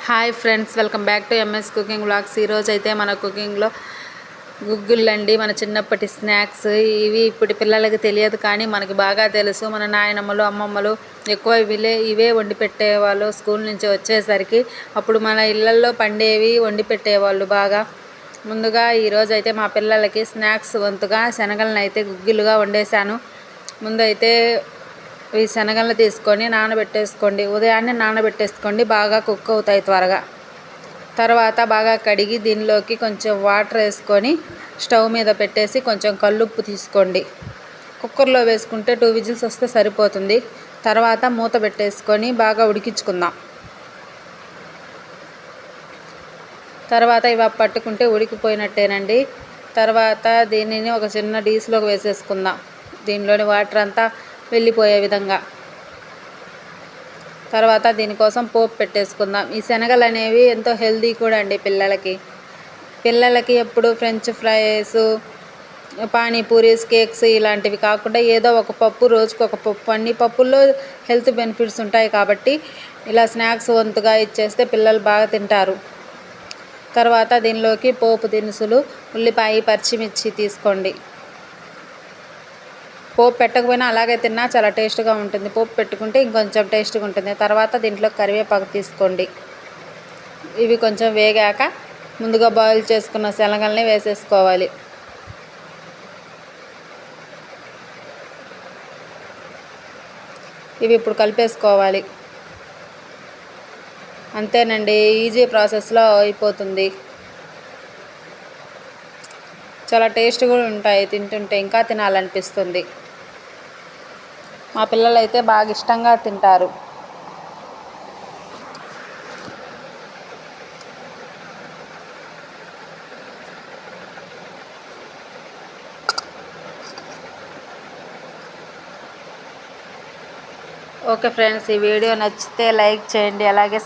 Hi friends, welcome back to MS cooking vlogs. ఈరోజు అయితే మన కుకింగ్లో గుగ్గుళ్ళండి. మన చిన్నప్పటి స్నాక్స్ ఇవి. ఇప్పుడు పిల్లలకి తెలియదు కానీ మనకి బాగా తెలుసు. మన నాయనమ్మలు అమ్మమ్మలు ఎక్కువ ఇవే వండి పెట్టేవాళ్ళు స్కూల్ నుంచి వచ్చేసరికి. అప్పుడు మన ఇళ్ళల్లో పండేవి వండి పెట్టేవాళ్ళు బాగా. ముందుగా ఈరోజు అయితే మా పిల్లలకి స్నాక్స్ వంతుగా శనగలను అయితే గుగ్గిలుగా వండేశాను. ముందైతే ఈ శనగలను తీసుకొని నానబెట్టేసుకోండి. ఉదయాన్నే నానబెట్టేసుకోండి, బాగా కుక్ అవుతాయి త్వరగా. తర్వాత బాగా కడిగి దీనిలోకి కొంచెం వాటర్ వేసుకొని స్టవ్ మీద పెట్టేసి కొంచెం కల్లుప్పు తీసుకోండి. కుక్కర్లో వేసుకుంటే 2 విజిల్స్ వస్తే సరిపోతుంది. తర్వాత మూత పెట్టేసుకొని బాగా ఉడికించుకుందాం. తర్వాత ఇవి పట్టుకుంటే ఉడికిపోయినట్టేనండి. తర్వాత దీనిని ఒక చిన్న డీస్లోకి వేసేసుకుందాం, దీనిలోని వాటర్ అంతా వెళ్ళిపోయే విధంగా. తర్వాత దీనికోసం పోపు పెట్టేసుకుందాం. ఈ శనగలు అనేవి ఎంతో హెల్దీ కూడా అండి పిల్లలకి ఎప్పుడు ఫ్రెంచ్ ఫ్రైస్, పానీపూరీస్, కేక్స్ ఇలాంటివి కాకుండా ఏదో ఒక పప్పు, రోజుకు ఒక పప్పు, అన్ని పప్పుల్లో హెల్త్ బెనిఫిట్స్ ఉంటాయి కాబట్టి ఇలా స్నాక్స్ వంతుగా ఇచ్చేస్తే పిల్లలు బాగా తింటారు. తర్వాత దీనిలోకి పోపు దినుసులు, ఉల్లిపాయ, పచ్చిమిర్చి తీసుకోండి. పోపు పెట్టకపోయినా అలాగే తిన్నా చాలా టేస్ట్గా ఉంటుంది. పోపు పెట్టుకుంటే ఇంకొంచెం టేస్ట్గా ఉంటుంది. తర్వాత దీంట్లో కరివేపాకు తీసుకోండి. ఇవి కొంచెం వేగాక ముందుగా బాయిల్ చేసుకున్న శనగల్ని వేసేసుకోవాలి. ఇవి ఇప్పుడు కలిపేసుకోవాలి. అంతేనండి, ఈజీ ప్రాసెస్లో అయిపోతుంది. చాలా టేస్ట్గా ఉంటాయి, తింటుంటే ఇంకా తినాలనిపిస్తుంది. మా పిల్లలు అయితే బాగా ఇష్టంగా తింటారు. ఓకే ఫ్రెండ్స్, ఈ వీడియో నచ్చితే లైక్ చేయండి, అలాగే